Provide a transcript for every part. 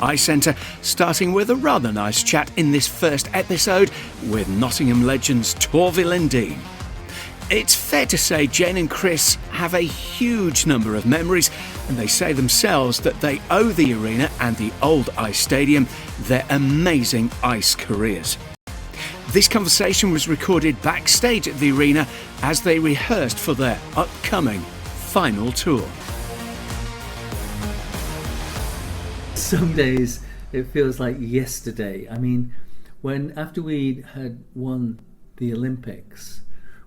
Ice Centre, starting with a rather nice chat in this first episode with Nottingham legends Torvill and Dean. It's fair to say Jayne and Chris have a huge number of memories, and they say themselves that they owe the arena and the old Ice Stadium their amazing ice careers. This conversation was recorded backstage at the arena as they rehearsed for their upcoming final tour. Some days it feels like yesterday. I mean, after we had won the Olympics,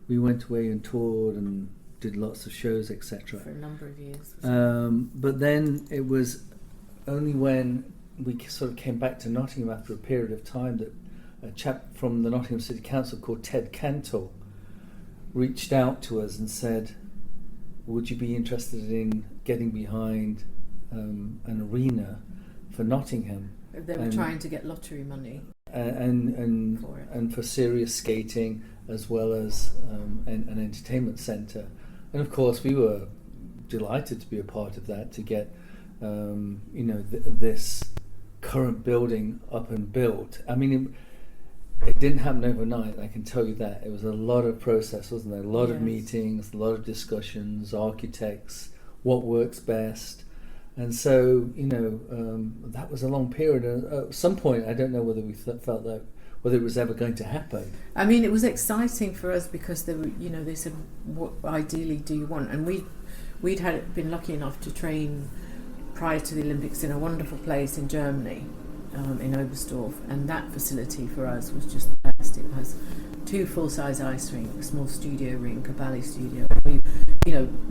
we went away and toured and did lots of shows, etc. For a number of years. But then it was only when we sort of came back to Nottingham after a period of time that a chap from the Nottingham City Council called Ted Cantle reached out to us and said, would you be interested in getting behind an arena for Nottingham? They were trying to get lottery money and for serious skating, as well as an entertainment centre. And of course we were delighted to be a part of that, to get this current building up and built. I mean, it didn't happen overnight, I can tell you that. It was a lot of process, wasn't there? A lot of meetings, a lot of discussions, architects, what works best. And so, that was a long period. And at some point, I don't know whether we felt that, whether it was ever going to happen. I mean, it was exciting for us because they were, they said, what ideally do you want? And we'd been lucky enough to train prior to the Olympics in a wonderful place in Germany, in Oberstdorf, and that facility for us was just the best. It has 2 full-size ice rinks, a small studio rink, a ballet studio.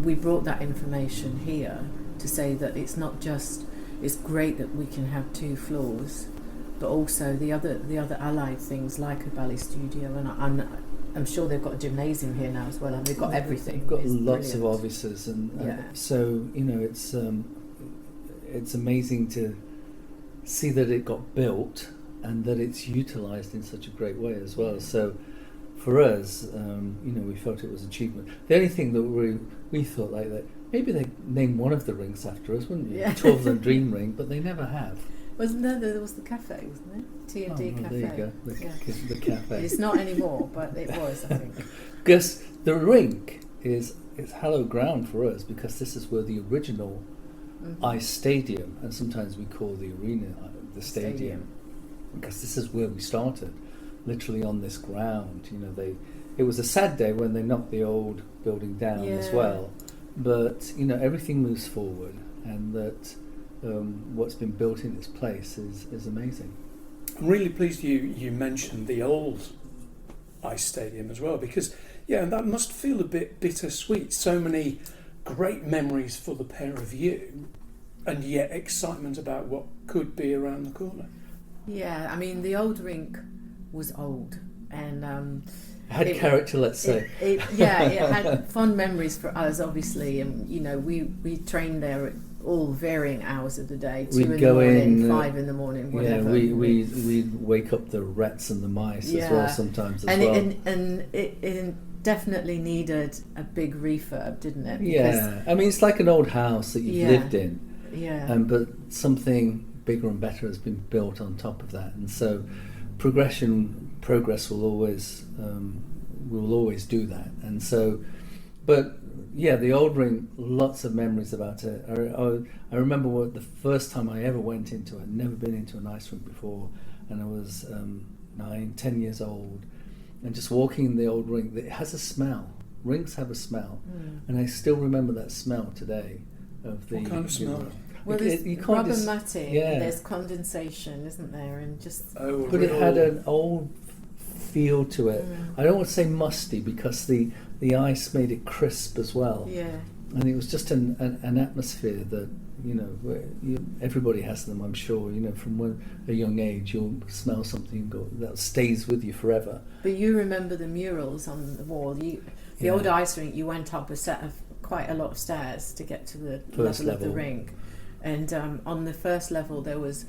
We brought that information here to say that it's not just, it's great that we can have 2 floors, but also the other allied things like a ballet studio, and I'm sure they've got a gymnasium here now as well, and they've got everything. They've got lots of offices, and so it's amazing to see that it got built and that it's utilised in such a great way as well. So for us, we felt it was an achievement. The only thing that we thought like that, maybe they name one of the rinks after us, wouldn't you? Yeah. Torvill and Dean ring, but they never have. Wasn't there was the cafe, wasn't there? T&D Cafe. There you go, the cafe. It's not anymore, but it was, I think. Because the rink is hallowed ground for us, because this is where the original Ice Stadium, and sometimes we call the arena the stadium, because this is where we started, literally on this ground. It was a sad day when they knocked the old building down as well, but everything moves forward, and that what's been built in its place is amazing. I'm really pleased you mentioned the old Ice Stadium as well, because that must feel a bit bittersweet. So many great memories for the pair of you, and yet excitement about what could be around the corner. Yeah, I mean, the old rink was old, and had character, let's say. It had fond memories for us, obviously, and we trained there at all varying hours of the day. 2 in the morning, 5 in the morning, whatever. We'd wake up the rats and the mice as well sometimes as well. And it definitely needed a big refurb, didn't it? Because I mean, it's like an old house that you've lived in. Yeah. But something bigger and better has been built on top of that, and so progress will always do that. And so, but the old ring, lots of memories about it. I remember the first time I ever went into it. I'd never been into an ice rink before, and I was 9-10 years old, and just walking in the old rink. It has a smell. Rinks have a smell, and I still remember that smell today. What kind of smell? Well, there's rubber matting, and there's condensation, isn't there? And just but it had an old feel to it. I don't want to say musty, because the ice made it crisp as well. Yeah. And it was just an atmosphere that everybody has them, I'm sure. From a young age, you'll smell something that stays with you forever. But you remember the murals on the wall. The old ice rink, you went up a set of quite a lot of stairs to get to the level of the rink, and on the first level there was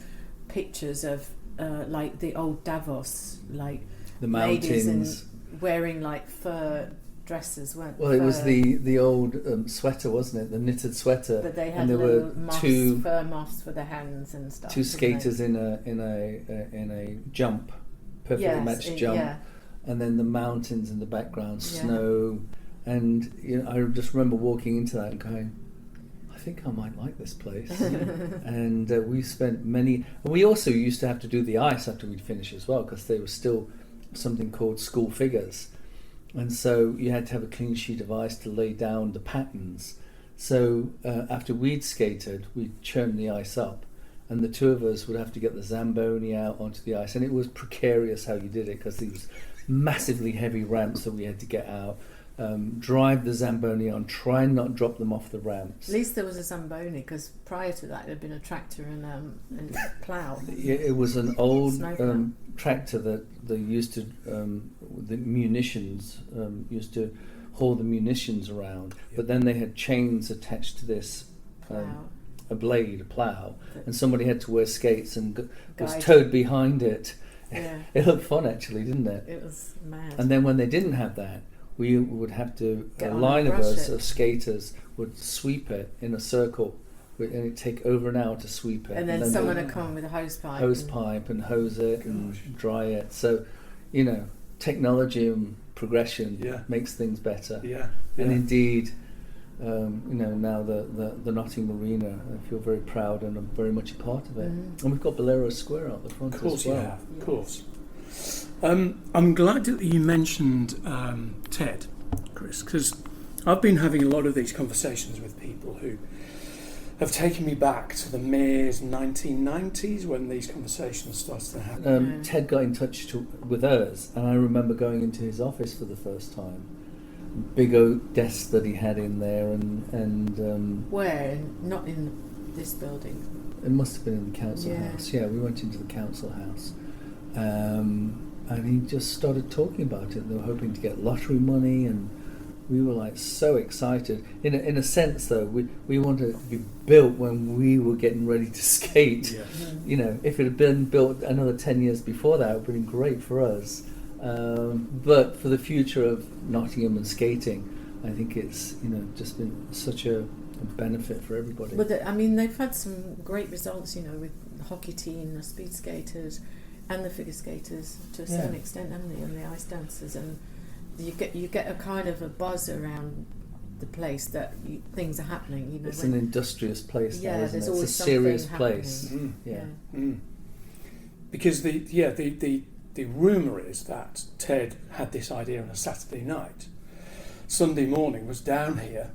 pictures of like the old Davos, like the mountains, ladies wearing like fur dresses, weren't Well, it was the old sweater, wasn't it? The knitted sweater. But they had and there little were moths, two fur moths for the hands and stuff. two didn't skaters they? in a jump, perfectly matched jump, Yeah. and then the mountains in the background, Yeah. snow, and I just remember walking into that and going, I think I might like this place. And we spent many. We also used to have to do the ice after we'd finish as well, because there was still something called school figures, and so you had to have a clean sheet of ice to lay down the patterns. So after we'd skated, we'd churn the ice up, and the two of us would have to get the Zamboni out onto the ice, and it was precarious how you did it, because these massively heavy ramps that we had to get out. Drive the Zamboni on, try and not drop them off the ramps. At least there was a Zamboni, because prior to that there had been a tractor and a plough. Yeah, it was an old Snowplow. tractor that they used to, the munitions, used to haul the munitions around, but then they had chains attached to this Plough. a plough, and somebody had to wear skates and was Guide. towed behind it. Yeah. It looked fun, actually, didn't it? It was mad. And then when they didn't have that, we would have to, Get a on line and of brush us, it. of skaters, would sweep it in a circle, and it'd take over an hour to sweep it. and then someone they would come with a hose pipe. and hose it and dry it. So, technology and progression makes things better. Yeah. And indeed, now the Nottingham Arena, I feel very proud and I'm very much a part of it. And we've got Bolero Square out the front Of course as well. you have. Of course. I'm glad that you mentioned Ted, Chris, because I've been having a lot of these conversations with people who have taken me back to the mere 1990s when these conversations started to happen. Ted got in touch with us, and I remember going into his office for the first time. Big oak desk that he had in there, and Where? Not in this building. it must have been in the council Yeah. house. Yeah, we went into the council house. And he just started talking about it. They were hoping to get lottery money, and we were like so excited. In a sense, though, we wanted it to be built when we were getting ready to skate. Yeah. If it had been built another 10 years before that, it would have been great for us. But for the future of Nottingham and skating, I think it's just been such a benefit for everybody. But they've had some great results, with the hockey team, the speed skaters, and the figure skaters to a certain extent, haven't they? And the ice dancers, and you get a kind of a buzz around the place that things are happening. It's an industrious place now, isn't there's it? always It's a serious something place. happening. Yeah. Because the rumour is that Ted had this idea on a Saturday night. Sunday morning was down here,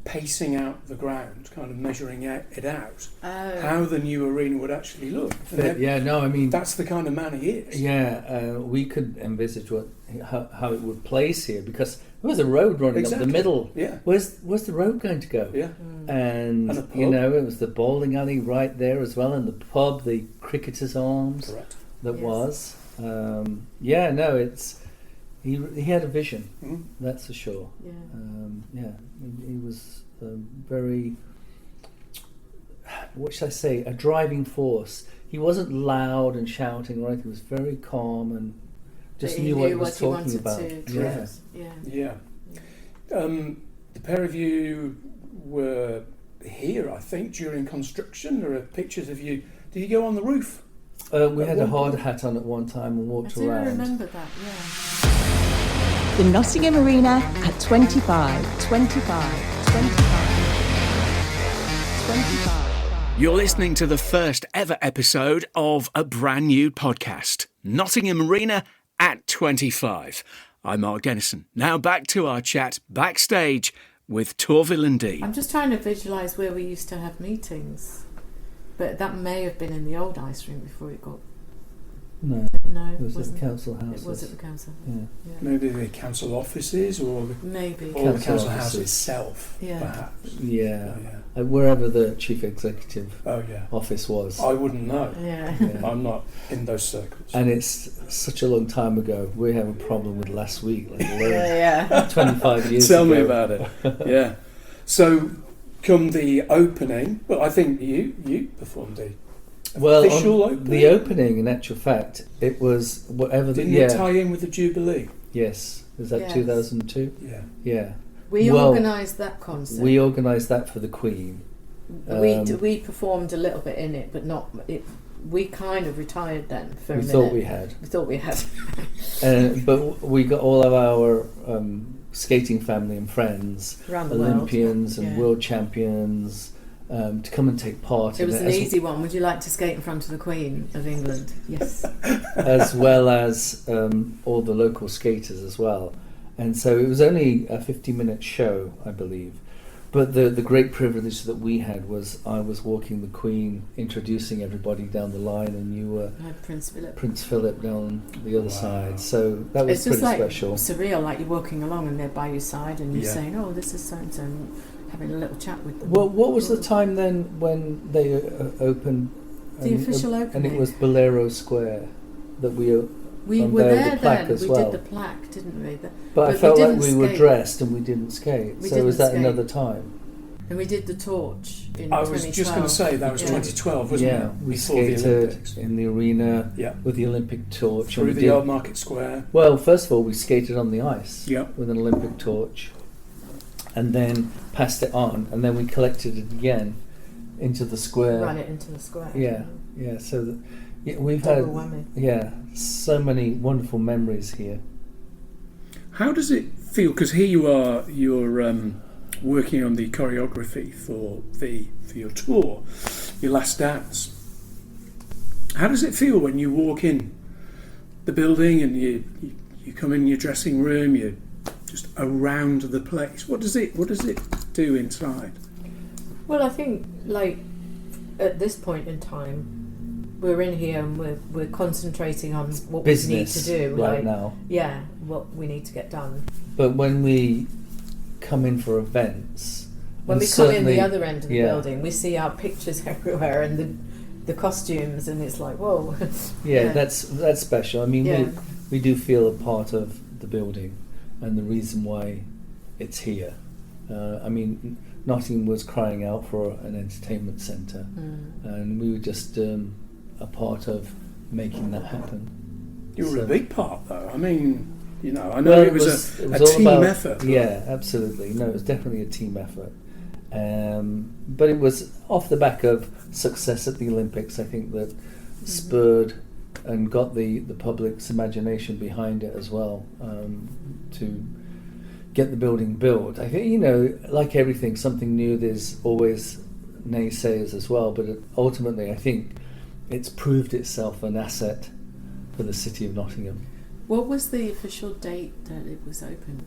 pacing out the ground, kind of measuring it out, how the new arena would actually look. That's the kind of man he is. Yeah, we could envisage how it would place here, because there was a road running up the middle. Yeah. Where's the road going to go? Yeah. And a pub. it was the bowling alley right there as well, and the pub, the Cricketers' Arms. Correct. That Yes. was. He had a vision. That's for sure. Yeah. He was very, what should I say, a driving force. He wasn't loud and shouting or anything. He was very calm and just But he knew what he was he talking wanted about. to Yeah. close. Yeah. Yeah. The pair of you were here, I think, during construction. There are pictures of you. Did you go on the roof? We At had a one hard point. hat on at one time and I walked do around. remember that. Yeah. The Nottingham Arena at 25. You're listening to the first ever episode of a brand new podcast, Nottingham Arena at 25. I'm Mark Dennison. Now back to our chat backstage with Torvill and Dean. I'm just trying to visualise where we used to have meetings, but that may have been in the old ice rink before it got. No, No, it was at wasn't. the council house. It was at the council. Yeah. Yeah. Maybe the council offices or the Maybe. council house offices. itself, Yeah. perhaps. Yeah. Oh, yeah. Wherever the chief executive Oh, yeah. office was. I wouldn't know. Yeah. Yeah. I'm not in those circles. And it's such a long time ago. We have a problem with last week, let alone Yeah. 25 years Tell ago. me about it. Yeah. So, come the opening, well, I think you performed the official on opening. the opening, in actual fact, it was whatever the... Didn't it tie in with the Jubilee? Yes, Is that Yes. 2002? Yeah. Yeah. We Well, organised that concert. We organised that for the Queen. We performed a little bit in it, but not it. We kind of retired then for a We minute. thought we had. We thought we had. But we got all of our skating family and friends, Around the world. Olympians and Yeah. world champions, to come and take part It in was it. an easy one. Would you like to skate in front of the Queen of England? Yes. As well as all the local skaters as well. And so it was only a 50-minute show, I believe. But the great privilege that we had was I was walking the Queen, introducing everybody down the line, and you were Prince Philip down the other side. So that was It's just pretty like special. surreal, like you're walking along and they're by your side and you're Yeah. saying, "Oh, this is so and so," and having a little chat with them. Well, what was the time then when they opened? The official And opening. it was Bolero Square that we We were unveiled there the plaque then. as We well. did the plaque, didn't we? But I we felt like didn't we were skate. dressed and we didn't skate. We So was didn't that skate. another time? And we did the torch in I 2012. was just going to say that was Yeah. 2012, wasn't Yeah, it? we Before the skated Olympics. in the arena Yeah. with the Olympic torch. Through and we the did- Old Market Square. Well, first of all, we skated on the ice Yeah. with an Olympic torch, and then passed it on, and then we collected it again into the square. Ran it into the square. Yeah, yeah. So we've Double had whammy. so many wonderful memories here. How does it feel? Because here you are, you're working on the choreography for your tour, your last dance. How does it feel when you walk in the building and you come in your dressing room, you're just around the place? What does it do inside? Well, I think like at this point in time, we're in here and we're concentrating on what Business we need to do right like, now. Yeah, what we need to get done. But when we come in for events, When and we come in certainly- the other end of the yeah. building, we see our pictures everywhere and the costumes, and it's like, whoa. Yeah, that's special. I mean, Yeah. we do feel a part of the building and the reason why it's here. I mean, Nottingham was crying out for an entertainment centre, and we were just a part of making that happen. You were So- a big part, though. I mean, I know Well, it was a all team about- effort. Yeah, absolutely. No, it was definitely a team effort. But it was off the back of success at the Olympics, I think, that spurred and got the public's imagination behind it as well, to get the building built. I think, like everything, something new, there's always naysayers as well, but ultimately I think it's proved itself an asset for the city of Nottingham. What was the official date that it was open?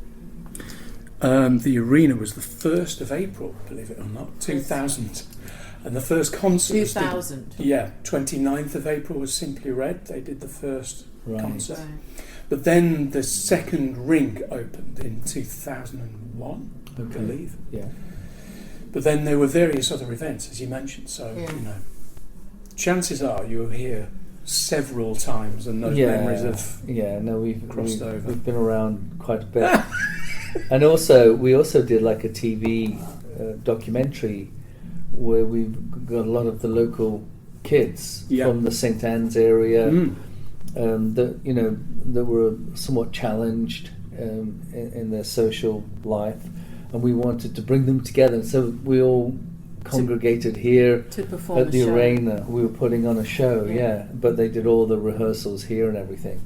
The arena was the 1st of April, believe it or not, 2000. And the first concert was 2000. 29th of April was Simply Red. They did the first Right. concert. Right. But then the second ring opened in 2001, I Okay. believe. Yeah. But then there were various other events, as you mentioned. So, Yeah. chances are you were here several times, and those memories of we've crossed over. We've been around quite a bit, and also we also did like a TV documentary where we've got a lot of the local kids Yeah. from the St Anne's area Mm. that were somewhat challenged in their social life, and we wanted to bring them together. So we all congregated here To perform at a the show. arena. We were putting on a show, Yeah. but they did all the rehearsals here and everything.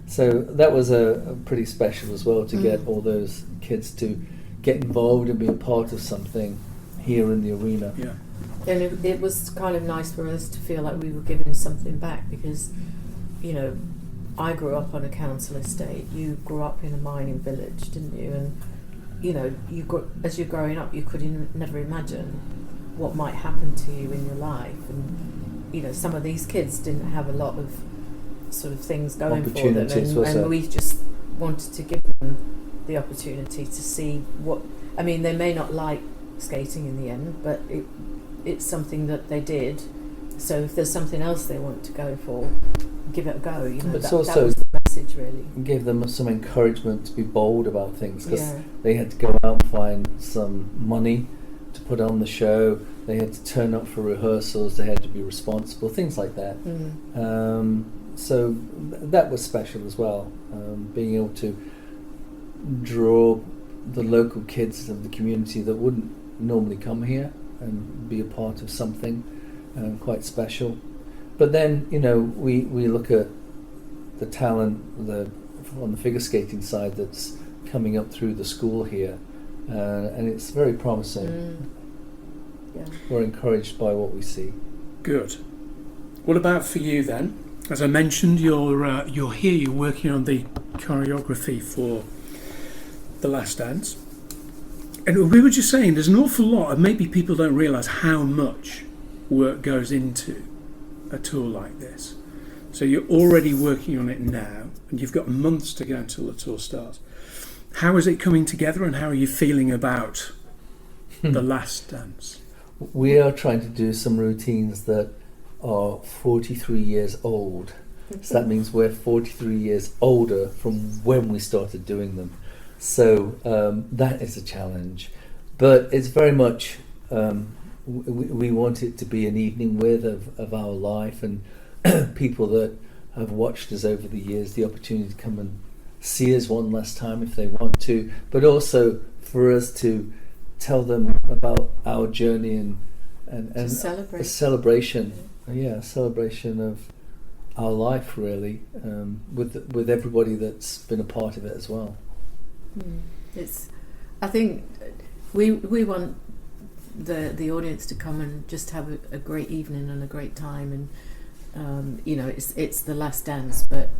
So that was a pretty special as well, to get all those kids to get involved and be a part of something here in the arena. Yeah. And it was kind of nice for us to feel like we were giving something back because, I grew up on a council estate. You grew up in a mining village, didn't you? And, as you're growing up, you could never imagine what might happen to you in your life. And, some of these kids didn't have a lot of sort of things going for them. Opportunities, was And it? we just wanted to give them the opportunity to see they may not like skating in the end, but it's something that they did. So if there's something else they want to go for, give it a go. But it's that also- was the message, really. Give them some encouragement to be bold about things, because Yeah. they had to go out and find some money to put on the show. They had to turn up for rehearsals. They had to be responsible, things like that. So that was special as well, being able to draw the local kids of the community that wouldn't normally come here and be a part of something quite special. But then, we look at the talent on the figure skating side that's coming up through the school here, and it's very promising. Yeah. We're encouraged by what we see. Good. What about for you then? As I mentioned, you're here. You're working on the choreography for The Last Dance, and we were just saying there's an awful lot, and maybe people don't realise how much work goes into a tour like this. So you're already working on it now, and you've got months to go until the tour starts. How is it coming together, and how are you feeling about The Last Dance? We are trying to do some routines that are 43 years old. So that means we're 43 years older from when we started doing them. So that is a challenge. But it's very much, we want it to be an evening with of our life, and people that have watched us over the years, the opportunity to come and see us one last time if they want to, but also for us to tell them about our journey and celebrate. a celebration. Yeah, a celebration of our life, really, with everybody that's been a part of it as well. I think we want the audience to come and just have a great evening and a great time, and it's The Last Dance, but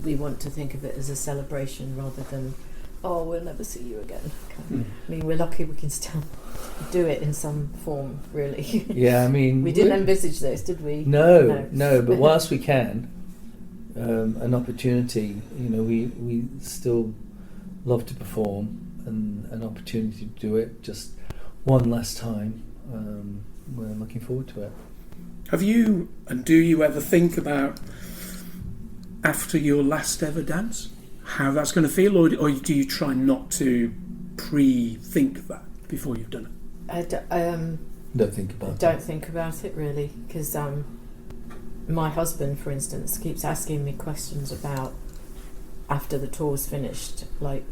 we want to think of it as a celebration rather than, oh, we'll never see you again. I mean, we're lucky we can still do it in some form, really. Yeah, I mean, we didn't envisage this, did we? No. But whilst we can, an opportunity, we still love to perform, and an opportunity to do it just one last time. We're looking forward to it. Have you, and do you ever think about, after your last ever dance, how that's going to feel, or do you try not to pre-think that before you've done it? Don't think about it. Don't think about it, really, because my husband, for instance, keeps asking me questions about after the tour's finished, like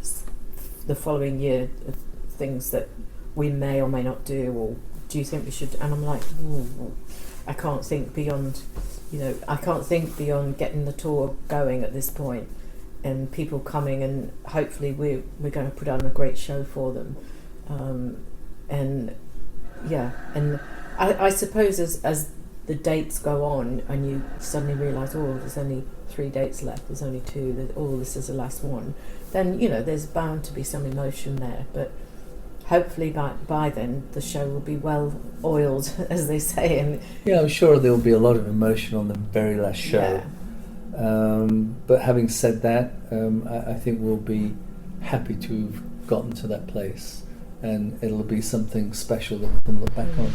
the following year, things that we may or may not do, or do you think we should? And I'm like, I can't think beyond, I can't think beyond getting the tour going at this point, and people coming, and hopefully we're going to put on a great show for them, and I suppose as the dates go on and you suddenly realise, there's only 3 dates left, there's only 2, this is the last one, then there's bound to be some emotion there, but hopefully by then the show will be well oiled, as they say. And yeah, I'm sure there will be a lot of emotion on the very last show. Yeah. But having said that, I think we'll be happy to have gotten to that place, and it'll be something special that we can look back on.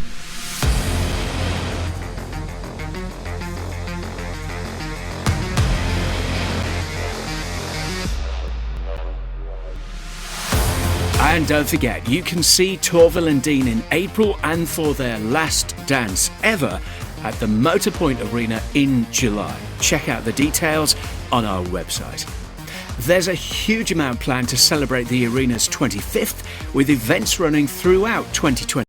And don't forget, you can see Torvill and Dean in April and for their last dance ever at the Motorpoint Arena in July. Check out the details on our website. There's a huge amount planned to celebrate the arena's 25th, with events running throughout 2020.